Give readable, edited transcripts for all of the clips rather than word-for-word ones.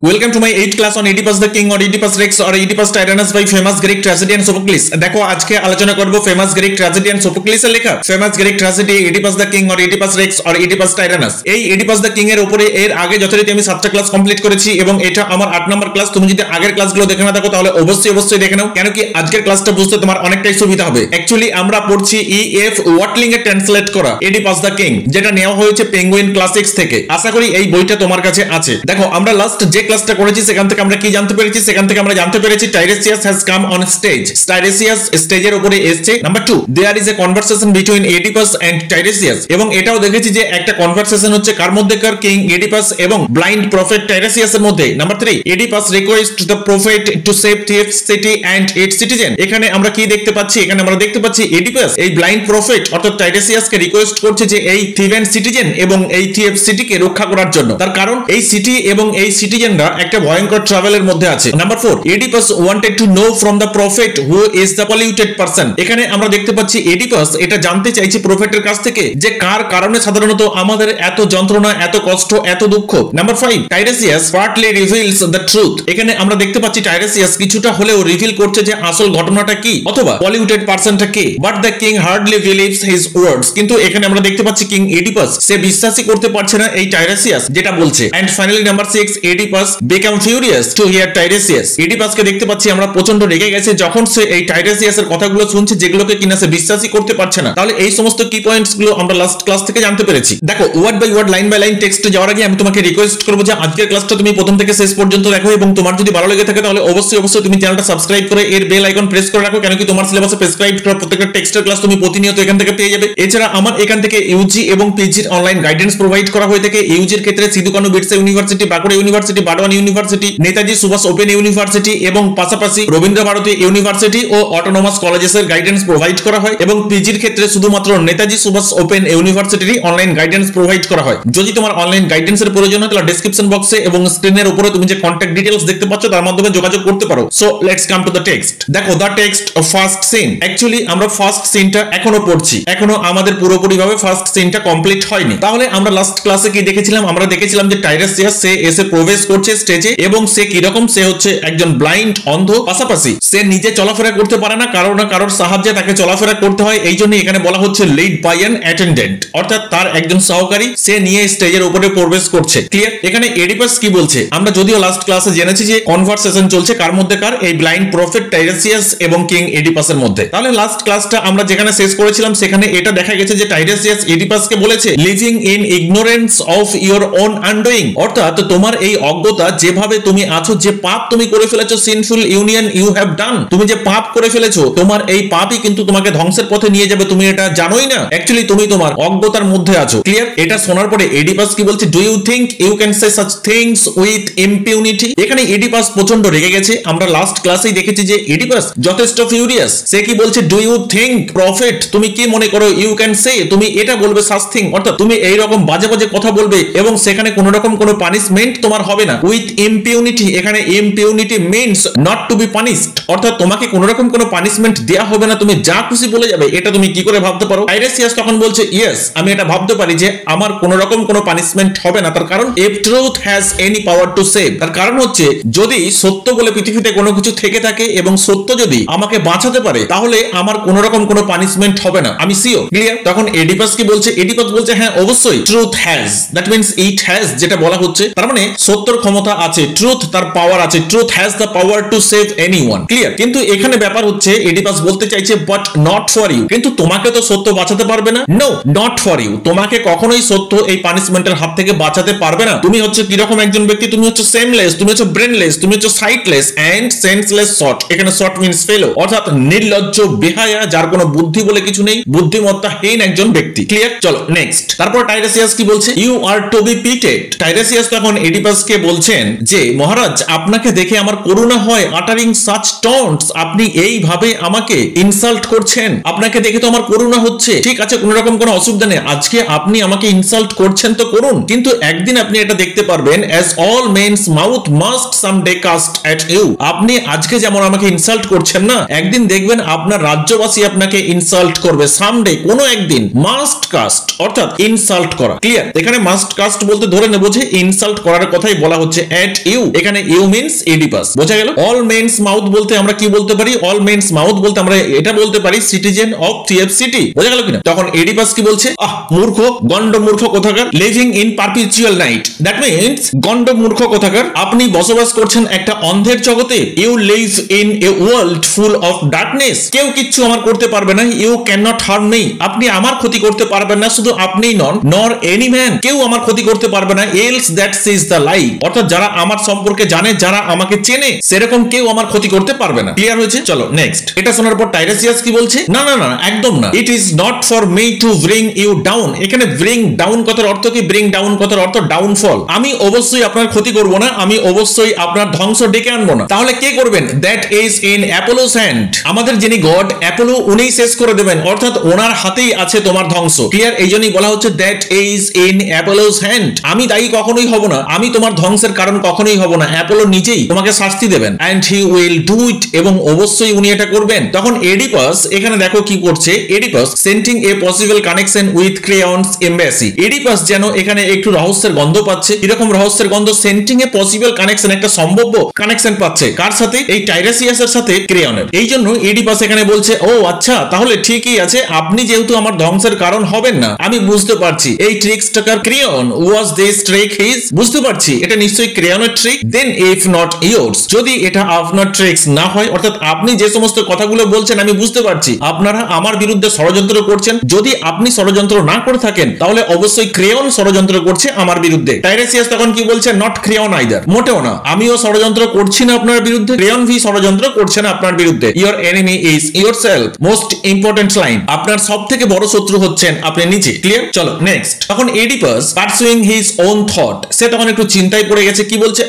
Welcome to my 8th class on Oedipus the King or Oedipus Rex or Oedipus Tyrannus by famous Greek tragedy and Sophocles। দেখো আজকে আলোচনা করব famous Greek tragedy and Sophocles এর লেখা famous Greek tragedy Oedipus the King or Oedipus Rex or Oedipus Tyrannus। এই Oedipus the King এর উপরে এর আগে যথারীতি আমি 7টা ক্লাস কমপ্লিট করেছি এবং এটা আমার 8 নম্বর ক্লাস। তুমি যদি আগের ক্লাসগুলো দেখে না থাকো তাহলে অবশ্যই দেখে নাও, কেন কি আজকের ক্লাসটা বুঝতে তোমার অনেকটাই সুবিধা হবে। অ্যাকচুয়ালি আমরা পড়ছি E.F. ওয়াটলিং এর ট্রান্সলেট করা Oedipus the King, যেটা নেওয়া হয়েছে পেঙ্গুইন ক্লাসিক্স থেকে। আশা করি এই বইটা তোমার কাছে আছে। দেখো আমরা লাস্ট যে ক্লাসটা করেছি সেখান থেকে আমরা কি জানতে পেরেছি? সেখান থেকে আমরা জানতে পেরেছি Tiresias has come on stage. Tiresias স্টেজের উপরে এসেছে। Number 2, there is a conversation between Oedipus and Tiresias. এবং এটাও দেখেছি যে একটা কনভারসেশন হচ্ছে কার মধ্যেকার, কিং এডিপাস এবং ব্লাইন্ড প্রফেট টাইরেসিয়াসের মধ্যে। Number 3, Oedipus request the prophet to save Thebes city and its citizen. এখানে আমরা কি দেখতে পাচ্ছি? এখানে আমরা দেখতে পাচ্ছি এডিপাস এই ব্লাইন্ড প্রফেট অর্থাৎ টাইরেসিয়াসকে রিকোয়েস্ট করছে যে এই থিবেন সিটিজেন এবং এই থিয়েবস সিটিকে রক্ষা করার জন্য। তার কারণ এই সিটি এবং এই সিটিজেনরা একটা ভয়ঙ্কর ট্রাভেলের মধ্যে আছে। Number 4, এডিপাস wanted to know from the prophet who is the polluted person. এখানে আমরা দেখতে পাচ্ছি এডিপাস এটা জানতে চাইছে প্রফেটের কাছ থেকে যে কার কারণে সাধারণত আমাদের এত যন্ত্রণা, এত কষ্ট, এত দুঃখ। Number 5, Tiresias partly reveals the truth. এখানে আমরা দেখতে পাচ্ছি টাইরেসিয়াস কিছুটা হলেও রিভিল করছে যে আসল ঘটনাটা কি অথবা পলিউটেড পারসনটা কে। But the king hardly believes his words. কিন্তু এখানে আমরা দেখতে পাচ্ছি কিং এডিপাস সে বিশ্বাসই করতে পারছে না এই টাইরেসিয়াস যেটা বলছে। And finally number 6, Oedipus become furious to hear Tiresias. এডিপাসকে দেখতে পাচ্ছি আমরা প্রচন্ড রেগে গেছে যখন সে এই টাইরেসিয়াসের কথাগুলো শুনছে যেগুলোকে কিনা সে বিশ্বাসই করতে পারছে না। তাহলে এই সমস্ত কি পয়েন্টস গুলো আমরা লাস্ট ক্লাস থেকে জানতে পেরেছি। দেখো word by word, line by line টেক্সটে যাওয়ার আগে আমি তোমাকে রিকোয়েস্ট করব যে আজকের ক্লাসটা তুমি প্রথম থেকে শেষ পর্যন্ত দেখো এবং তোমার যদি ভালো লেগে থাকে তাহলে অবশ্যই তুমি চ্যানেলটা সাবস্ক্রাইব করে এর বেল আইকন প্রেস করে রাখো, কেন কি তোমার সিলেবাসে প্রেসক্রাইব করা প্রত্যেকটা টেক্সটের ক্লাস তুমি প্রতিনিয়ত এখান থেকে পেয়ে যাবে। এছাড়া আমার এখান থেকে ইউজি এবং পিজির অনলাইন গাইডেন্স প্রোভাইড করা হয়ে থাকে। ইউজির ক্ষেত্রে Sidho Kanhu Birsa university, Bankura university, Burdwan university, Netaji Subhas open university এবং পাশাপাশি রবীন্দ্র ভারতী ইউনিভার্সিটি ও অটোনোমাস কলেজেসের গাইডেন্স প্রোভাইড করা হয়। এবং পিজির ক্ষেত্রে শুধুমাত্র নেতাজি সুভাষ ওপেন ইউনিভার্সিটির অনলাইন গাইডেন্স প্রোভাইড করা হয়। যদি তোমার অনলাইন গাইডেন্সের প্রয়োজন হয় তাহলে ডেসক্রিপশন বক্সে এবং স্ক্রিনের উপরে তুমি যে কন্টাক্ট ডিটেইলস দেখতে পাচ্ছ তার মাধ্যমে যোগাযোগ করতে পারো। So let's come to the text. দেখো the text first scene. Actually আমরা ফার্স্ট সিনটা এখনো পড়ছি, এখনো আমাদের পুরোপুরিভাবে ফার্স্ট সিনটা কমপ্লিট হয়নি। তাহলে আমরা লাস্ট ক্লাসে কি দেখেছিলাম? আমরা দেখেছিলাম যে টাইরেসিয়াস সে এসে প্রবেশ করছে স্টেজে এবং সে কি রকম, সে হচ্ছে একজন ব্লাইন্ড অন্ধ, পাশাপাশি সে নিজে চলাফেরা করতে পারে না, কারোর সাহায্যে তাকে চলাফেরা করতে হয়। এই জন্য এখানে বলা হচ্ছে লিড বাই অ্যান অ্যাটেন্ডেন্ট, অর্থাৎ তার একজন সহকারী সে নিয়ে স্টেজের উপরে প্রবেশ করছে। ক্লিয়ার? এখানে এডিপাস কি বলছে? আমরা যদিও লাস্ট ক্লাসে জেনেছি যে কনভারসেশন চলছে কার মধ্যে, কার এই ব্লাইন্ড প্রফেট টাইরেসিয়াস এবং কিং এডিপাসের মধ্যে। তাহলে লাস্ট ক্লাসটা আমরা যেখানে শেষ করেছিলাম সেখানে এটা দেখা গেছে যে টাইরেসিয়াস এডিপাসকে বলেছে living in ignorance of your own undoing, অর্থাৎ তোমার এই অজ্ঞতা, যেভাবে তুমি আছো, যে পাপ তুমি করে ফেলেছো, sinful union you have done, তুমি যে পাপ করে ফেলেছো তোমার এই পাপই কিন্তু তোমাকে ধ্বংসের পথে নিয়ে যাবে, তুমি এটা জানোই না। অ্যাকচুয়ালি তুমি তোমার অজ্ঞতার মধ্যে আছো। ক্লিয়ার? এটা শোনার পরে এডিপাস কি বলছে? Do you think you can say such things with impunity. এখানে এডিপাস প্রচন্ড রেগে গেছে। আমরা লাস্ট ক্লাসেই দেখেছি যে এডিপাস যথেষ্ট ফিউরিয়াস। সে কি বলছে? ডু ইউ থিংক প্রফেট, তুমি কি মনে করো, ইউ ক্যান সে, তুমি এটা বলবে সাচ থিং, অর্থাৎ তুমি এই রকম বাজে বাজে কথা বলবে এবং সেখানে কোনো রকম কোনো পানিশমেন্ট তোমার হবে না। উইথ ইম্পিউনিটি, এখানে impunity means not to be punished, অর্থাৎ তোমাকে কোনো রকম কোনো পানিশমেন্ট দেয়া হবে না, তুমি যা খুশি বলে যাবে। এটা তুমি কি করে ভাবতে পারো? টাইরেসিয়াস তখন বলছে ইয়েস, আমি এটা ভাবতে পারি যে আমার কোনো রকম কোনো পানিশমেন্ট হবে না। তার কারণ if truth has any power to save, তার কারণ হচ্ছে যদি সত্য বলে পৃথিবীতে কোনো কিছু থেকে থাকে এবং সত্য যদি আমাকে বাঁচাতে পারে তাহলে আমার কোনো রকম কোনো পানিশমেন্ট হবে না, আমি সিওর। ক্লিয়ার? তখন এডিপাস কি বলছে? এডিপাস বলছে হ্যাঁ অবশ্যই truth has, that means it has, যেটা বলা হচ্ছে তার মানে সত্যর ক্ষমতা আছে, ট্রুথ তার পাওয়ার আছে, truth has the power to save anyone. Clear? কিন্তু এখানে ব্যাপার হচ্ছে এডিপাস বলতে চাইছে বাট নট ফর ইউ, কিন্তু তোমাকে তো সত্য বাঁচাতে পারবে না। নো, নট ফর ইউ, তোমাকে কখনোই সত্য এই পানিশমেন্টের হাত থেকে বাঁচাতে পারবে না। তুমি হচ্ছে কিরকম একজন ব্যক্তি? তুমি হচ্ছে সেমলেস, তুমি হচ্ছে ব্রেনলেস, তুমি হচ্ছে সাইটলেস এন্ড সেন্সলেস সর্ট। এখানে সর্ট মিন্স ফেলো, অর্থাৎ নির্লজ্জ, বেহায়া, যার কোনো বুদ্ধি বলে কিছু নেই, বুদ্ধিমত্তাহীন একজন ব্যক্তি। ক্লিয়ার? চলো নেক্সট। তারপর টাইরেসিয়াস কি বলছে? You are to be pitied. Tiresias তখন এডিপাসকে বলছেন যে মহারাজ, আপনাকে দেখে আমার করুণা হয়, আটারিং সাচ টন্টস, আপনি এইভাবে আমাকে ইনসাল্ট করছেন, আপনাকে দেখে তো আমার করুণা হচ্ছে। ঠিক আছে, কোনো রকম কোনো অসুবিধা নেই, আজকে আপনি আমাকে ইনসাল্ট করছেন তো করুন, কিন্তু একদিন আপনি এটা দেখতে পারবেন as all men's mouth must someday cast at you। আপনি আজকে যেমন আমাকে ইনসাল্ট করছেন না, একদিন দেখবেন আপনার রাজ্যবাসী আপনাকে ইনসাল্ট করবে। সামডে, কোনো একদিন, মাস্ট কাস্ট অর্থাৎ ইনসাল্ট করা। ক্লিয়ার? এখানে মাস্ট কাস্ট বলতে ধরে নেব যে ইনসাল্ট করার কথাই বলা হচ্ছে। হচ্ছে এট ইউ, এখানে ইউ মিন্স ইডিপাস। বোঝা গেল? অল মেন্স মাউথ বলতে আমরা কি বলতে পারি? অল মেন্স মাউথ বলতে আমরা এটা বলতে পারি সিটিজেন অফ টিএফ সিটি। বোঝা গেল কিনা? তখন এডিপাস কি বলছে? মূর্খ, গন্ড মূর্খ কোথাকার, living in perpetual night. That means গন্ড মূর্খ কোথাকার, আপনি বসবাস করছেন একটা অন্ধের জগতে। You live in a world full of darkness. কেউ কিচ্ছু আমার করতে পারবে না। You can not harm me, আপনি আমার ক্ষতি করতে পারবেন না। শুধু আপনিই নন, নর এনি ম্যান, কেউ আমার ক্ষতি করতে পারবে না। Else that sees the light, অর্থাৎ যারা আমার সম্পর্কে জানে, যারা আমাকে চেনে, সেরকম কেউ আমার ক্ষতি করতে পারবে না। ক্লিয়ার হয়েছে? চলো নেক্সট। এটা শোনার পর টাইরেসিয়াস কি বলছে? না না না, একদম না। It is not for me to bring you down. এখানে ব্রিং ডাউন কথার অর্থ কি? ব্রিং ডাউন কথার অর্থ ডাউনফল। আমি অবশ্যই আপনার ক্ষতি করব না, আমি অবশ্যই আপনার ধ্বংস ডেকে আনবো না। তাহলে কে করবেন? That is in Apollo's hand. আমাদের যিনি গড অ্যাপোলো, উনিই শেষ করে দেবেন, অর্থাৎ ওনার হাতেই আছে তোমার ধ্বংস। ক্লিয়ার? এই জন্যই বলা হচ্ছে that is in Apollo's hand. আমি দায়ী কখনোই হব না, আমি তোমার ধ্বংসের কারণ কখনোই হব না। অ্যাপোলো নিজেই তোমাকে শাস্তি দেবেন। And he will do it, এবং অবশ্যই উনি এটা করবেন। তখন এডিপাস এখানে দেখো কি করছে। এডিপাস sensing A possible connection with crayons embassy. এডিপাস যেন এখানে একটু রহস্যের গন্ধ পাচ্ছে। এরকম রহস্যের গন্ধ? সেন্টিং এ পসিবল কানেকশন, একটা সম্ভাব্য কানেকশন পাচ্ছে। কার সাথে? এই টাইরেসিয়াসের সাথে ক্রেয়নের। এই জন্য এডিপাস এখানে বলছে, ও আচ্ছা, তাহলে ঠিকই আছে, আপনি যেহেতু আমার ধ্বংসের কারণ হবেন না, আমি বুঝতে পারছি এই ট্রিক্সটাকার Creon. Was this trick his? বুঝতে পারছি এটা নিশ্চয়ই ক্রেয়নের trick. Then if not yours, যদি এটা আপনার ট্রিক্স না হয়, অর্থাৎ আপনি যে সমস্ত কথাগুলো বলছেন আমি বুঝতে পারছি আপনারা আমার বিরুদ্ধে ষড়যন্ত্র করছেন। যদি আপনি ষড়যন্ত্র না করে থাকেন, তাহলে অবশ্যই ক্রেয়ন ষড়যন্ত্র করছে আমার বিরুদ্ধে। টাইরেসিয়াস তখন কি বলছে? নট ক্রেয়ন আইদার, মোটেও না, আমিও ষড়যন্ত্র করছি না আপনার বিরুদ্ধে, ক্রেয়ন ভি ষড়যন্ত্র করছে না আপনার বিরুদ্ধে। Your enemy is yourself. Most important line, আপনার সব থেকে বড় শত্রু হচ্ছেন আপনি নিজে। ক্লিয়ার? চলো নেক্সট। তখন Oedipus pursuing his own thought, সে তখন একটু চিন্তায় পড়ে গেছে। কি বলছে?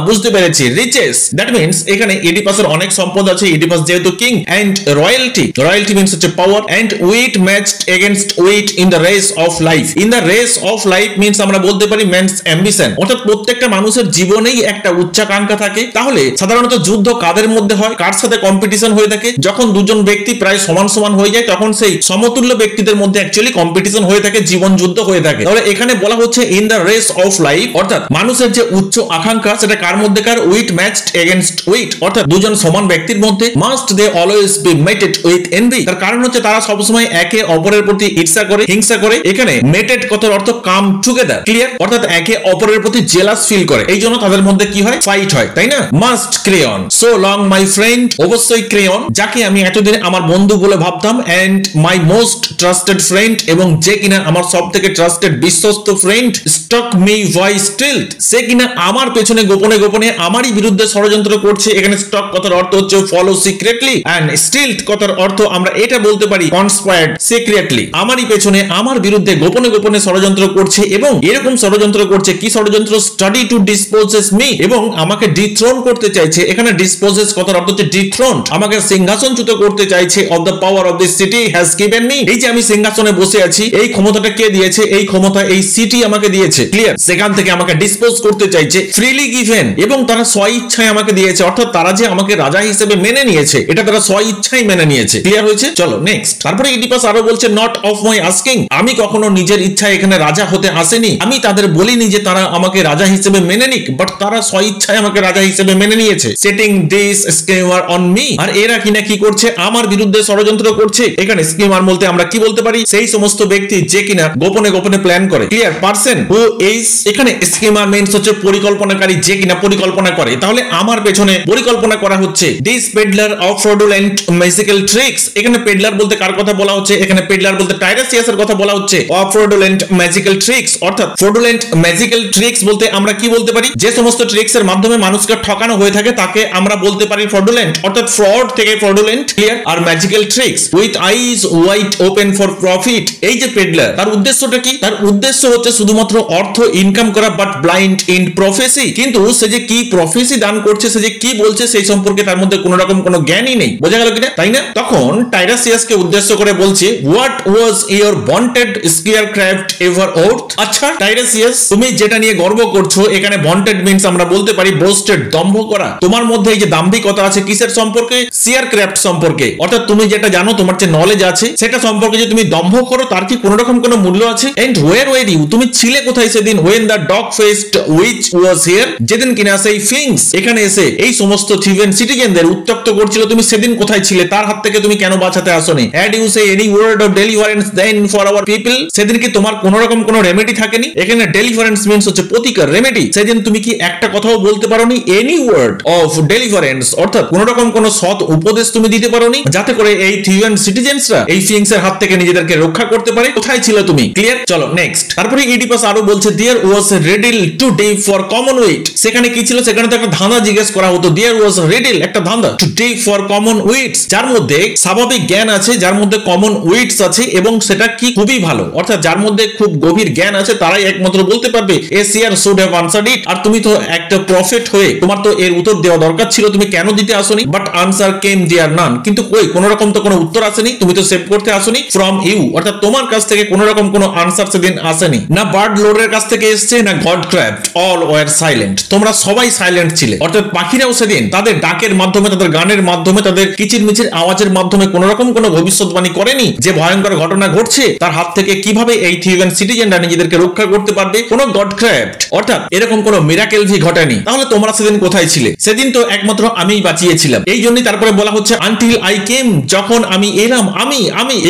বুঝতে পেরেছি, রিচেস। দ্যাট মিন্স এখানে এডিপাসের অনেক সম্পদ আছে। এডিপাস যেহেতু king, and royalty, royalty means হচ্ছে power, and weight matched against weight in the race of life. In the race of life means আমরা বলতে পারি ম্যানস অ্যাম্বিশন, অর্থাৎ প্রত্যেকটা মানুষের জীবনেই একটা উচ্চাকাঙ্ক্ষা থাকে। তাহলে সাধারণত যুদ্ধ কাদের মধ্যে হয়, কার সাথে কম্পিটিশন হয়ে থাকে? যখন দুজন ব্যক্তি প্রায় সমান সমান হয়ে যায়, তখন সেই সমতুল্য ব্যক্তিদের মধ্যে অ্যাকচুয়ালি কম্পিটিশন হয়ে থাকে, জীবন যুদ্ধ হয়ে থাকে। তাহলে এখানে বলা হচ্ছে in the race of life, অর্থাৎ মানুষের যে উচ্চ আকাঙ্ক্ষা সেটা কার মধ্যেকার? উইট ম্যাচড এগেইনস্ট উইট, অর্থাৎ দুজন সমান ব্যক্তির মধ্যে। Must they always be mated with envy, তার কারণ হচ্ছে তারা সবসময় একে অপরের প্রতি ঈর্ষা করে, হিংসা করে। এখানে মেটেড কথার অর্থ কাম টুগেদার। ক্লিয়ার? অর্থাৎ একে অপরের প্রতি জেলাস ফিল করে, এই জন্য তাদের মধ্যে কি হয়? ফাইট হয়, তাই না? Must Creon, so long my friend, অবশ্যই ক্রেয়ন, যাকে আমি এতদিন আমার বন্ধু বলে ভাবতাম, and my most trusted friend, এবং যে কিনা আমার সব থেকে ট্রাস্টেড বিশ্বস্ত friend, stalk me by stealth, সে কিনা আমার পেছনে গোপনে গোপনে আমারই বিরুদ্ধে ষড়যন্ত্র করছে। এখানে স্টক কথার অর্থ হচ্ছে ফলো সিক্রেটলি, এন্ড স্টিলথ কথার অর্থ আমরা এটা বলতে পারি কনস্পায়ার্ড সিক্রেটলি, আমারই পেছনে আমার বিরুদ্ধে গোপনে গোপনে ষড়যন্ত্র করছে। এবং এরকম ষড়যন্ত্র করছে, কি ষড়যন্ত্র? স্টাডি টু ডিসপোজেস মি, এবং আমাকে ডিথ্রোন করতে চাইছে। এখানে ডিসপোজেস কথার অর্থ হচ্ছে ডিথ্রোন, আমাকে সিংহাসনচ্যুত করতে চাইছে। Of the power of this city has given me, এই যে আমি সিংহাসনে বসে আছি, এই ক্ষমতাটা কে দিয়েছে? এই ক্ষমতা এই সিটি আমাকে দিয়েছে। ক্লিয়ার? সেখান থেকে আমাকে ডিসপোজ করতে চাইছে, ফ্রিলি গিভেন, এবং তারা স্বইচ্ছায় আমাকে দিয়েছে, অর্থাৎ তারা যে আমাকে রাজা হিসেবে মেনে নিয়েছে, এটা তারা স্বইচ্ছায় মেনে নিয়েছে। ক্লিয়ার হয়েছে? চলো নেক্সট। তারপরে এডিপাস আরো বলছে নট অফ মাই আস্কিং, আমি কখনো নিজের ইচ্ছায় এখানে রাজা হতে আসেনি। আমি তাদের বলিনি যে তারা আমাকে রাজা হিসেবে মেনে নিক, বাট তারা স্বইচ্ছায় আমাকে রাজা হিসেবে মেনে নিয়েছে। Setting this schemer on me, আর এরা কিনা কি করছে? আমার বিরুদ্ধে ষড়যন্ত্র করছে। এখানে স্কিমার বলতে আমরা কি বলতে পারি? সেই সমস্ত ব্যক্তি যে কিনা গোপনে গোপনে প্ল্যান করে। ক্লিয়ার? পারসন হু ইজ, এখানে স্কিমার মিন্স হচ্ছে পরিকল্পনাকারী, যে কিনা পরিকল্পনা করে। তাহলে আমার পেছনে পরিকল্পনা করা হচ্ছে। This peddler of fraudulent magical tricks, এখানে পেডলার বলতে কার কথা বলা হচ্ছে? এখানে পেডলার বলতে টাইরেসিয়াসের কথা বলা হচ্ছে। অফ ফ্রডুলেন্ট ম্যাজিক্যাল ট্রিক্স, অর্থাৎ ফ্রডুলেন্ট ম্যাজিক্যাল ট্রিক্স বলতে আমরা কি বলতে পারি? যে সমস্ত ট্রিক্স এর মাধ্যমে মানুষকে ঠকানো হয়ে থাকে তাকে আমরা বলতে পারি ফ্রডুলেন্ট, অর্থাৎ ফ্রড থেকে ফ্রডুলেন্ট। ক্লিয়ার? আর magical tricks with eyes wide open for profit, এই যে পেডলার, তার উদ্দেশ্যটা কি? তার উদ্দেশ্য হচ্ছে শুধুমাত্র অর্থ ইনকাম করা, বাট ব্লাইন্ড ইন প্রফেসি, কিন্তু সে যে কি প্রফেসি দান করছে, সে যে কি বলছে সেই সম্পর্কে তার মধ্যে কোনো রকম কোনো জ্ঞানই নেই। বোঝা গেল কিনা? তাই না? তখন টাইরাসিয়াসকে উদ্দেশ্য করে বলছে what was your vaunted seer craft ever worth. আচ্ছা টাইরাসিয়াস, তুমি যেটা নিয়ে গর্ব করছো, এখানে বন্টেড মিন্স আমরা বলতে পারি বোস্টেড, দম্ভ করা। তোমার মধ্যে এই যে দাম্ভিকতা আছে কিসের সম্পর্কে? স্কিয়ার ক্রাফট সম্পর্কে, অর্থাৎ তুমি যেটা জানো, তোমার যে নলেজ আছে সেটা সম্পর্কে যে তুমি দম্ভ করো, তার কি কোনো রকম কোনো মূল্য আছে? এন্ড ওয়্যার ওয়্যার ইউ, তুমি ছিলে কোথায় সেদিন? When the dog faced witch was here, যেদিন কিনা সেই ফিংস এখানে এসে এই সমস্ত থিভেন সিটিজেনদের উত্তক্ত করছিল, তুমি সেদিন কোথায় ছিলে? তার হাত থেকে তুমি কেন বাঁচাতে আসোনি? Had you say any word of deliverance then for our people? সেদিন কি তোমার কোন রকম কোন রেমেডি থাকেনি? এখানে ডেলিভারেন্স মিন্স হচ্ছে প্রতিকার, রেমেডি। সেদিন তুমি কি একটা কথাও বলতে পারোনি? এনি ওয়ার্ড অফ ডেলিভারেন্স অর্থাৎ কোন রকম কোন সৎ উপদেশ তুমি দিতে পারোনি যাতে করে এই থিভেন সিটিজেন্সরা এই ফিংস এর হাত থেকে নিজেদেরকে রক্ষা করতে পারে? কোথায় ছিল তুমি? ক্লিয়ার? চলো নেক্সট। তারপরে ইডিপাস আরো বলছে there was a riddle too deep for common wit. সেখানে কি ছিল? সেখানে তো একটা ধাঁধা জিজ্ঞেস করা হতো। দেয়ার ওয়াজ এ রিডল, একটা ধাঁধা, too deep for common wits, যার মধ্যে স্বাভাবিক জ্ঞান আছে, যার মধ্যে কমন উইটস আছে, এবং সেটা কি খুবই ভালো, অর্থাৎ যার মধ্যে খুব গভীর জ্ঞান আছে তারাই একমাত্র বলতে পারবে। এসিআর শুড হ্যাভ আনসার্ড ইট। আর তুমি তো একটা প্রফেট হয়ে তোমার তো এর উত্তর দেওয়া দরকার ছিল, তুমি কেন দিতে আসোনি? বাট আনসার কেম দেয়ার নান, কিন্তু কই কোন রকম তো কোনো উত্তর আসেনি, তুমি তো সেভ করতে আসোনি ফ্রম ইউ, অর্থাৎ তোমার কাছ থেকে কোন রকম কোনো আনসার সেদিন আসেনি। না বার্ড লোডের কাছ থেকে এসেছে, না God craft, all were silent. তোমরা সবাই সাইলেন্ট ছিলে, অর্থাৎ পাখিরাও সেদিন তাদের ডাকের মাধ্যমে, তাদের গানের মাধ্যমে, তাদের কিচিরমিচির আওয়াজের মাধ্যমে কোন রকম কোনো ভবিষ্যৎবাণী করেনি যে ভয়ঙ্কর ঘটনা ঘটছে তার হাত থেকে কিভাবে এই থিভেন সিটিজেনরা নিজেদেরকে রক্ষা করতে পারবে। কোন গড ক্রাফট অর্থাৎ এরকম কোন মিরাকেল ভি ঘটেনি। তাহলে তোমরা সেদিন কোথায় ছিলে? সেদিন তো একমাত্র আমিই বাঁচিয়েছিলাম। এই জন্যই তারপরে বলা হচ্ছে আনটিল আই কেম, যখন আমি এলাম, আমি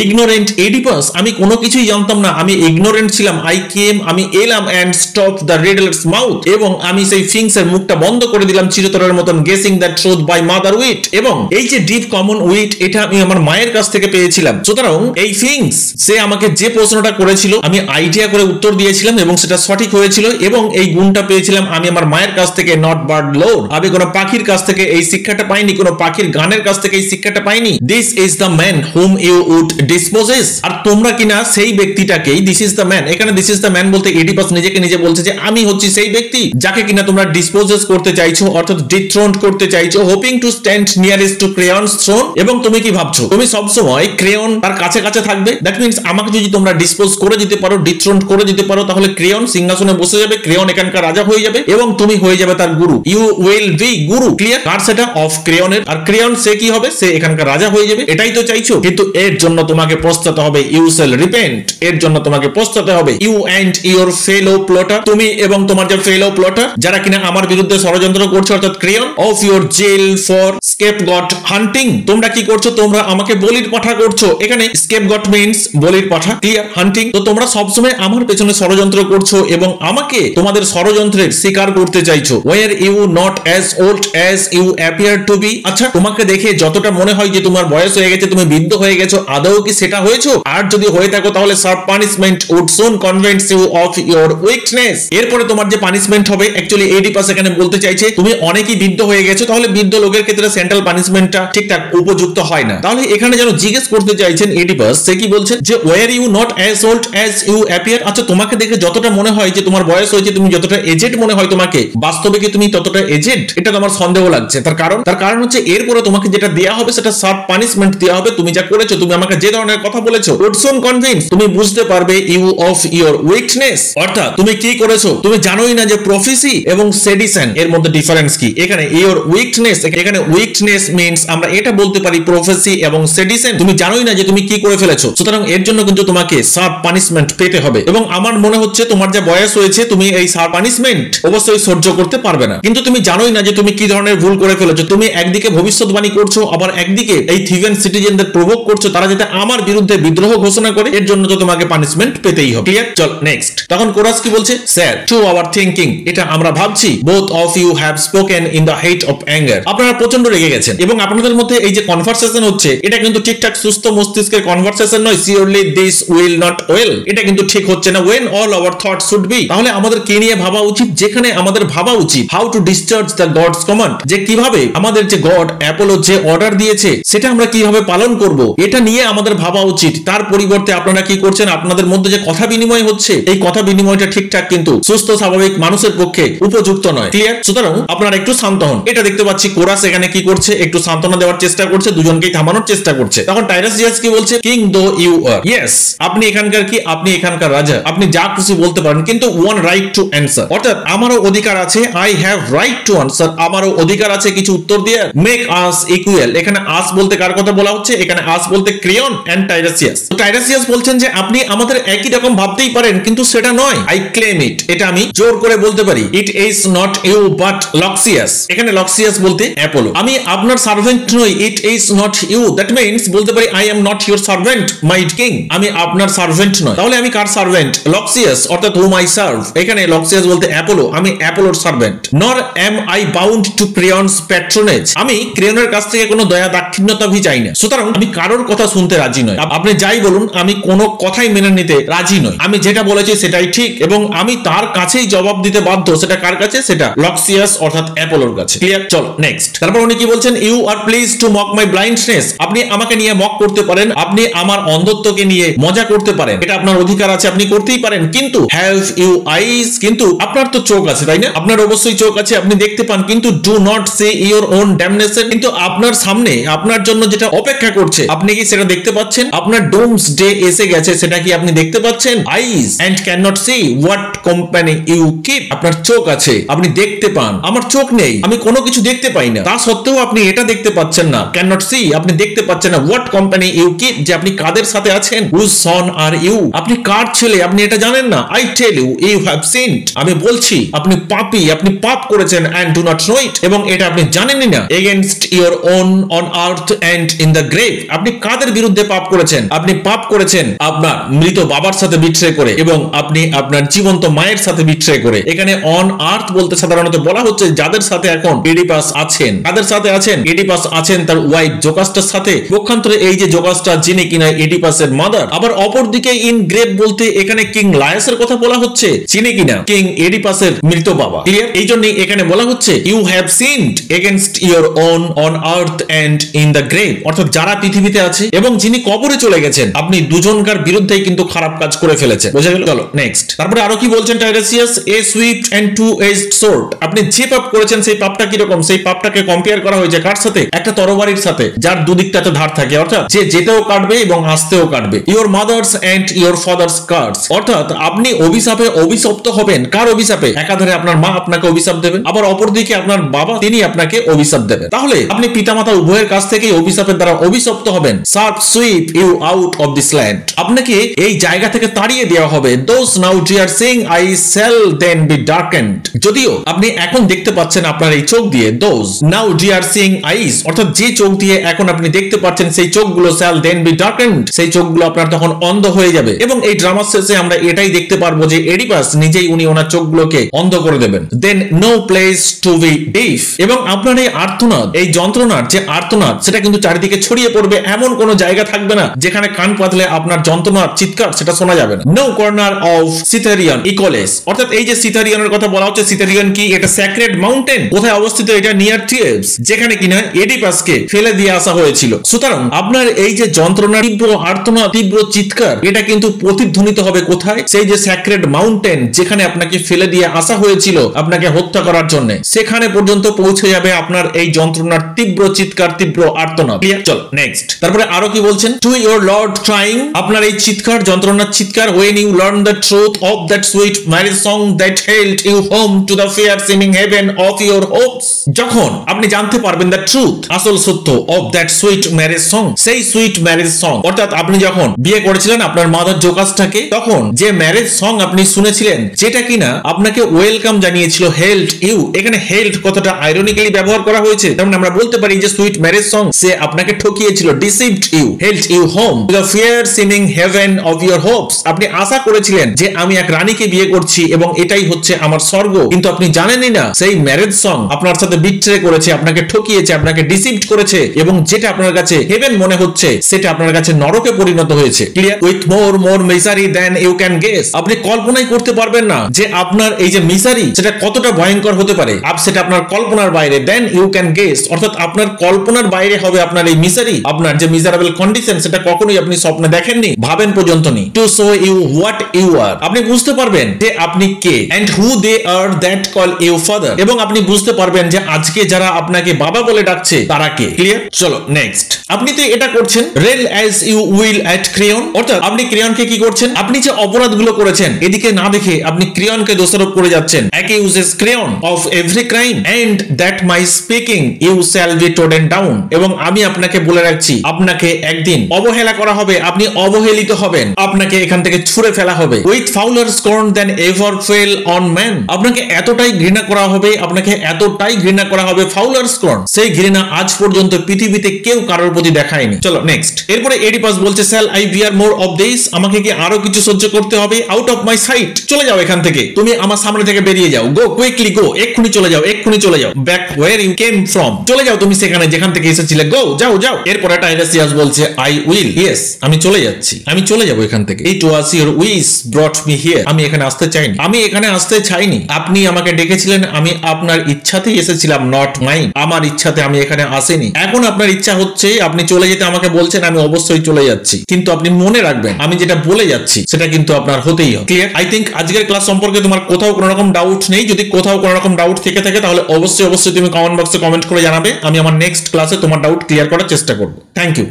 ইগনোরেন্ট এডিপাস, আমি কোনো কিছুই জানতাম না, আমি ইগনোরেন্ট ছিলাম। আই কেম, আমি এলাম, and stop the riddle's mouth, এবং আমি সেই ফিংস এর মুখটা বন্ধ করে দিলাম চিরতরের মতন। Guessing the truth by mother wit, এবং এই যে ডিপ কমন উইট এটা আমি আমার মায়ের কাছ থেকে পেয়েছিলাম। সুতরাং এই ফিংস সে আমাকে যে প্রশ্নটা করেছিল আমি আইডিয়া করে উত্তর দিয়েছিলাম এবং সেটা সঠিক হয়েছিল, এবং এই গুণটা পেয়েছিলাম আমি আমার মায়ের কাছ থেকে, নট বার্ড লোড। আমি কোনো পাখির কাছ থেকে এই শিক্ষাটা পাইনি, কোনো পাখির গানের কাছ থেকে এই শিক্ষাটা পাইনি। This is the man whom you would disposes. আর তোমরা কিনা সেই ব্যক্তিটাকেই, দিস ইজ দ্য ম্যান, এখানে দিস ইজ দ্য ম্যান বলতে এডিপাস নিজেকে নিজে বলছে যে আমি হচ্ছি সেই ব্যক্তি যাকে কিনা তোমরা ডিসপোজেস করতে চাইছো, অর্থাৎ ডিথ্রোন্ড করতে চাইছো, hoping to stand nearest to Creon's throne. এবং তুমি কি ভাবছো তুমি সবসময় ক্রেয়ন তার কাছে কাছে থাকবে? দ্যাট মিন্স আমাকে যদি তোমরা ডিসপোজ করে দিতে পারো, ডিথ্রোন্ড করে দিতে পারো, তাহলে ক্রেয়ন সিংহাসনে বসে যাবে, ক্রেয়ন এখানকার রাজা হয়ে যাবে এবং তুমি হয়ে যাবে তার গুরু। You will be Guru. Clear? কার সেটা? অফ ক্রেয়নের। আর ক্রেয়ন সে কি হবে? সে এখানকার রাজা হয়ে যাবে। এটাই তো চাইছো, কিন্তু এর জন্য তোমাকে পস্তাতে হবে। ইউ শ্যাল রিপেন্ট, এর জন্য তোমাকে পস্তাতে হবে। You and your fellow plotter, তুমি এবং তোমার যে ফেলো প্লটার যারা কিনা আমার বিরুদ্ধে ষড়যন্ত্র করছে, অর্থাৎ Creon, of your zeal for scapegoat hunting. তোমরা কি করছো? তোমরা আমাকে বলির পাঠা করছো। এখানে স্কেপগট মিন্স বলির পাঠা। ক্লিয়ার? হান্টিং। তো তোমরা সবসময় আমার পেছনে ষড়যন্ত্র করছো এবং আমাকে তোমাদের ষড়যন্ত্রের শিকার করতে চাইছো। Were you not as old as you appear to be. আচ্ছা, তোমাকে দেখে যতটা মনে হয় যে তোমার বয়স হয়ে গেছে, তুমি বৃদ্ধ হয়ে গেছো, আদৌ কি সেটা হয়েছো? আর যদি হয়ে থাকো তাহলে serve punishment would soon convince you of your weakness. এরপরে তোমার যে পানিশমেন্ট হবে, অ্যাকচুয়ালি এডিপাস এখানে বলতে চাইছে তুমি অনেকই বৃদ্ধ হয়ে গেছো, তাহলে বৃদ্ধ লোকের ক্ষেত্রে সেন্ট্রাল পানিশমেন্টটা ঠিকঠাক উপযুক্ত হয় না। তাহলে এখানে যেন জিজ্ঞেস করতে চাইছেন এডিপাস, সে কি বলছেন যে were you not as old as you appear. আচ্ছা, তোমাকে দেখে যতটা মনে হয় যে তোমার বয়স হয়েছে, তুমি যতটা এজেড মনে হয় তোমাকে, বাস্তবে কি তুমি ততটা এজেড? এটা তোমার সন্দেহ লাগছে। তার কারণ হচ্ছে এরপরে তোমাকে যেটা দেয়া হবে সেটা সার্ভ পানিশমেন্ট দেয়া হবে। তুমি যা করেছো, তুমি আমাকে যে ধরনের কথা বলেছো, উড সুন কনভিন্স, তুমি বুঝতে পারবে ইউ অফ ইওর উইকনেস, অর্থাৎ তুমি কি করেছো তুমি জানোই না যে প্রফেসি এবং সেডিশন এর মধ্যে ডিফারেন্স কি। এখানে ইওর উইকনেস, এখানে উইকনেস মিন্স আমরা এটা বলতে পারি প্রফেসি এবং সেডিশন, তুমি জানোই না যে তুমি কি করে ফেলেছো। সুতরাং এর জন্য কিন্তু তোমাকে সার্ভ পানিশমেন্ট পেতে হবে। এবং আমার মনে হচ্ছে তোমার যে বয়স হয়েছে, তুমি এই সার্ভ পানিশমেন্ট অবশ্যই সহ্য করতে পারবে না। কিন্তু তুমি জানোই না যে তুমি কি ধরনের ভুল করে ফেলেছো। তুমি একদিকে ভবিষ্যৎবাণী করছো, আবার একদিকে এই থিভেন সিটিজেনদের প্রভোগ করছো তারা যাতে আমার বিরুদ্ধে বিদ্রোহ ঘোষণা করে। এর জন্য তো তোমাকে পানিশমেন্ট পেতেই হবে। ক্লিয়ার? চল নেক্সট। তখন কোরাস কি বলছে? স্যার, টু আওয়ার থিংকিং, এটা আমরা ভাবছি, both of you have spoken in the heat of anger. আপনারা প্রচন্ড রেগে গেছেন এবং আপনাদের মধ্যে এই যে কনভারসেশন হচ্ছে এটা কিন্তু ঠিকঠাক সুস্থ মস্তিষ্কের কনভারসেশন নয়। Surely this will not well, এটা কিন্তু ঠিক হচ্ছে না। When all our thought should be, তাহলে আমাদের কি নিয়ে ভাবা উচিত? যেখানে আমাদের ভাবা উচিত how to discharge the god's command, যে কিভাবে আমাদের যে গড অ্যাপোলো যে অর্ডার দিয়েছে সেটা আমরা কিভাবে পালন করব, এটা নিয়ে আমাদের ভাবা উচিত। তার পরিবর্তে আপনারা কি করছেন? আপনাদের মধ্যে যে কথা বিনিময় হচ্ছে, এই কথা বিনিময়টা ঠিকঠাক কিন্তু সুস্থ স্বাভাবিক মানুষের পক্ষে উপযুক্ত নয়। ক্লিয়ার? সুতরাং আপনারা একটু শান্ত হন। এটা দেখতে পাচ্ছি কোরাস এখানে কি করছে, একটু সান্ত্বনা দেওয়ার চেষ্টা করছে, দুজনকেই থামানোর চেষ্টা করছে। তখন টাইরাসিয়াস কি বলছে? কিং দো ইউ আর, ইয়েস, আপনি এখানকার কি, আপনি এখানকার রাজা, আপনি যা খুশি বলতে পারেন, কিন্তু ওয়ান রাইট টু অ্যান্সার, অর্থাৎ আমারও অধিকার আছে। I have right two answer, আমারও অধিকার আছে কিছু উত্তর দিয়ে। মেক আস ইকুয়াল, এখানে আস বলতে কার কথা বলা হচ্ছে? এখানে আস বলতে ক্রেয়ন এন্ড টাইরাসিয়াস। টাইরাসিয়াস বলছেন যে আপনি আমাদের একই রকম ভাবতেই পারেন, কিন্তু সেটা নয়। আই ক্লেম ইট, এটা আমি জোর করে বলতে পারি it is not you but Loxias. এখানে লক্সিয়াস বলতে অ্যাপোলো। আমি আপনার সার্ভেন্ট নই, it is not you, that means বলতে পারি I am not your servant my king. আমি আপনার সার্ভেন্ট নয়, তাহলে আমি কার সার্ভেন্ট? লক্সিয়াস, অর্থাৎ হুম আই সার্ভ। এখানে লক্সিয়াস বলতে অ্যাপোলো, আমি অ্যাপোলোর সার্ভেন্ট। নর M I bound to crayons patronage, আমি ক্রেয়নের কাছ থেকে কোনো দয়া দাক্ষিণ্যতা ভি চাই না। সুতরাং আমি কারোর কথা শুনতে রাজি নই। আপনি যাই বলুন, আমি কোনো কথাই মেনে নিতে রাজি নই। আমি যেটা বলেছি সেটাই ঠিক এবং আমি তার কাছেই জবাব দিতে বাধ্য। সেটা কার কাছে? সেটা লক্সিয়াস অর্থাৎ অ্যাপোলোর কাছে। ক্লিয়ার? চলো নেক্সট। তারপর উনি কি বলছেন? You are please to mock my blindness, আপনি আমাকে নিয়ে মক করতে পারেন, আপনি আমার অন্ধত্বকে নিয়ে মজা করতে পারেন, এটা আপনার অধিকার আছে, আপনি করতেই পারেন। কিন্তু হ্যাভ ইউ আইজ, কিন্তু আপনার তো চোখ আছে তাই না? আপনার অবশ্যই চোখ আছে, আপনি দেখতে পান, কিন্তু do not see your own damnation, কিন্তু আপনার সামনে আপনার জন্য যেটা অপেক্ষা করছে আপনি কি সেটা দেখতে পাচ্ছেন? আপনার ডোমস ডে এসে গেছে, সেটা কি আপনি দেখতে পাচ্ছেন? Eyes and can not see what company you keep, আপনার চোখ আছে, আপনি দেখতে পান। আমার চোখ নেই, আমি কোনো কিছু দেখতে পাই না, তা সত্ত্বেও আপনি এটা দেখতে পাচ্ছেন না। ক্যান নট সি, আপনি দেখতে পাচ্ছেন না। হোয়াট কোম্পানি ইউ কিপ, যে আপনি কাদের সাথে আছেন। হুজ সন আর ইউ, আপনি কার ছেলে আপনি এটা জানেন না। I tell you you have sinned, আমি বলছি আপনি পাপী, আপনি পাপ করেছেন and do not know it, এবং এটা আপনি জানেনই না। Against your own on earth and in the grave, আপনি কাদের বিরুদ্ধে পাপ করেছেন? আপনি পাপ করেছেন আপনার মৃত বাবার সাথে বিট্রে করে এবং আপনি আপনার জীবন্ত মায়ের সাথে বিট্রে করে। এখানে অন আর্থ বলতে সাধারণত বলা হচ্ছে যাদের সাথে এখন এডিপাস আছেন। কাদের সাথে আছেন? এডিপাস আছেন তার ওয়াইফ জোকাস্টার সাথে। পক্ষান্তরে এই যে জোকাস্টার যিনি কিনা এডিপাসের মাদার। আবার অপরদিকে ইন গ্রেভ বলতে এখানে কিং লায়াসের কথা বলা হচ্ছে, যিনি কিনা কিং এডিপাসের মৃত বাবা। ক্লিয়ার? এই জন্যই এখানে বলা হচ্ছে you have sinned against your own on earth and in the grave, অর্থাৎ যারা পৃথিবীতে আছে এবং যিনি কবরে চলে গেছেন, আপনি দুজনকার বিরুদ্ধেই কিন্তু খারাপ কাজ করে ফেলেছেন। বোঝা গেল? চলো নেক্সট। তারপরে আরো কি বলছেন Tiresias? A swift and two edged sword, আপনি যে পাপ করেছেন সেই পাপটা কিরকম? সেই পাপটাকে কম্পেয়ার করা হয়েছে কার সাথে? একটা তরবারির সাথে, যার দুদিকটাতে ধার থাকে, অর্থাৎ যে যেতেও কাটবে এবং আসতেও কাটবে। Your mother's and your father's curse, অর্থাৎ আপনি অভিশাপে অভিশপ্ত হবেন। কার অভিশাপে? একাধারে আপনার মা আপনাকে অভিশাপ দেবেন, আবার অপরদিকে আপনার বাবা তিনি আপনাকে অভিশাপ দেবেন। তাহলে আপনি পিতামাতা উভয়ের কাছ থেকেই অভিশাপের দ্বারা অভিশপ্ত হবেন। Serve sweep you out of this land, আপনাকে এই জায়গা থেকে তাড়িয়ে দেওয়া হবে। Those now dear sing I shall then be darkened, যদিও আপনি এখন দেখতে পাচ্ছেন আপনার এই চোখ দিয়ে। Those now dear sing eyes, অর্থাৎ যে চোখ দিয়ে এখন আপনি দেখতে পাচ্ছেন সেই চোখগুলো শ্যাল দেন বি ডার্কেন্ড, সেই চোখগুলো আপনার তখন অন্ধ হয়ে যাবে। এবং এই ড্রামার শেষে আমরা এটাই দেখতে পারবো যে এডিপাস নিজেই উনি ওনার চোখগুলোকে অন্ধ করে দেবেন। দেন নো প্লেস টু বি ডিফ, এবং আপনার এই আর্তনাদ, এই যন্ত্রণার যে আর্তনাদ সেটা কিন্তু চারিদিকে ছড়িয়ে পড়বে। এমন কোনো জায়গা থাকবে না যেখানে কান পাতলে আপনার যন্ত্রণার চিৎকার সেটা শোনা যাবে না। নো কর্নার অফ সিথারিয়ান ইকোলেস, অর্থাৎ এই যে সিথারিয়ানের কথা বলা হচ্ছে, সিথারিয়ান কি? এটা স্যাক্রেড মাউন্টেন। কোথায় অবস্থিত? এটা নিয়ার থিয়েবস, যেখানে কিনা এডিপাসকে ফেলে দিয়ে আসা হয়েছিল। সুতরাং আপনার এই যে যন্ত্রণার তীব্র আর্তনাদ, তীব্র চিৎকার, এটা কিন্তু প্রতিধ্বনিত হবে কোথায়? সেই যে স্যাক্রেড মাউন্টেন যেখানে আপনাকে ফেলে দিয়ে আসা হয়েছিল আপনাকে হত্যা করার জন্য, সেখানে পর্যন্ত পৌঁছে যাবে আপনার এই যন্ত্রণার তীব্র চিৎকার, তীব্র আর্তনাদ। চল নেক্সট। তারপরে আরো কি বলছেন? টু ইওর লর্ড ট্রাইং, আপনার এই চিৎকার, যন্ত্রণার চিৎকার। when you learn the truth of that sweet marriage song that held you home to the fair seeming heaven of your hopes, যখন আপনি জানতে পারবেন the truth, আসল সত্য, of that sweet marriage song, সেই সুইট ম্যারেজ সং, অর্থাৎ আপনি যখন বিয়ে করেছিলেন আপনার মাদার জোকাসটাকে, তখন যে ম্যারেজ সং আপনি শুনেছিলেন যেটা কিনা আপনাকে ওয়েলকাম জানিয়েছিল, হেল্ড ইউ। এখানে হেল্ড কথাটা আইরনিক্যালি ব্যবহার করা হয়েছে, তেমন আমরা বলতে পারি যে সুইট ম্যারেজ সং সে আপনাকে ঠকিয়েছিল, deceived you, held you home to the fair seeming heaven of your hopes. আপনি আশা করেছিলেন যে আমি এক রানীকে বিয়ে করছি এবং এটাই হচ্ছে আমার স্বর্গ, কিন্তু আপনি জানেনই না সেই ম্যারেজ সং আপনার সাথে বিট্রে করেছে, আপনাকে ঠকিয়েছে, আপনাকে ডিসিভড করেছে, এবং যেটা আপনার কাছে হেভেন মনে হচ্ছে সেটা আপনার কাছে নরকে পরিণত হয়েছে। Clear? With more misery than you can guess, আপনি কল্পনাই করতে পারবেন না যে আপনার এই যে মিজারি সেটা কতটা ভয়ঙ্কর হতে পারে। সেটা আপনার কল্পনার বাইরে। দেন ইউ ক্যান গেস, অর্থাৎ আপনার কল্পনার বাইরে হবে আপনার এই মিজারি, আপনার যে মিজারেবল কন্ডিশন সেটা কখনোই আপনি স্বপ্নে দেখেননি, ভাবেন পর্যন্ত নি। To show you what you are, আপনি বুঝতে পারবেন যে আপনি কে, and who they are that call you father, এবং আপনি বুঝতে পারবেন যে আজকে যারা আপনাকে বাবা বলে ডাকছে তারা কে। ক্লিয়ার? চলো নেক্সট। আপনি তো এটা করছেন rail as you will at Creon, অর্থাৎ আপনি ক্রেয়নকে কি করছেন? আপনি যে অপরাধগুলো করেছেন এদিকে না দেখে আপনি ক্রেয়নকে দোষারোপ করে যাচ্ছেন। Accuses Creon of every crime and that my speaking you shall be trodden down, এবং আমি আপনাকে বলে রাখছি আপনাকে একদিন অবহেলা করা হবে, আপনি অবহেলিত হবেন, আপনাকে এখান থেকে ছুঁড়ে ফেলা হবে। With fouler scorn then ever fell on man. আপনাকে এতটাই ঘৃণা করা হবে, আপনাকে এতটাই ঘৃণা করা হবে ফাউলার স্কর্ন, সেই ঘৃণা আজ পর্যন্ত পৃথিবীতে কেউ কারোর প্রতি দেখায়নি। চলো নেক্সট। এরপরে এডিপাস বলছে shall I bear more of this, আমাকে কি আরো কিছু সহ্য করতে হবে? আউট অফ মাই সাইট, চলে যাও এখান থেকে, তুমি আমার সামনে থেকে বেরিয়ে যাও। গো কুইকলি গো, এক্ষুনি চলে যাও, এক্ষুনি চলে যাও। Back where you came from, চলে যাও তুমি সেখানে যেখান থেকে এসেছিলে। গো, যাও যাও। এরপরে টাইরেসিয়াস বলছে আই উইল, ইয়েস আমি চলে যাচ্ছি, আমি চলে যাব এখান থেকে। It was your wish brought me here, আমি এখানে আসতে চাইনি, আমি এখানে আসতে চাইনি। আপনি আমাকে ডেকেছিলেন, আমি আপনার ইচ্ছাতেই এসেছিলাম, নট মাইন, আমার ইচ্ছাতে আমি এখানে আসিনি। এখন আপনার ইচ্ছা হচ্ছে, আপনি চলে যেতে আমাকে বলছেন, আমি অবশ্যই চলে যাচ্ছি, কিন্তু আপনি মনে রাখবেন আমি যেটা বলে যাচ্ছি সেটা কিন্তু আপনার হতেই হবে। ক্লিয়ার? আই থিঙ্ক আজকের ক্লাস সম্পর্কে তোমার কোথাও কোনো রকম ডাউট নেই। যদি কোথাও কোনো রকম ডাউট থেকে থাকে তাহলে অবশ্যই তুমি কমেন্ট বক্সে কমেন্ট করে জানাবে, আমি আমার নেক্সট ক্লাসে তোমার ডাউট ক্লিয়ার করার চেষ্টা করব। Thank you.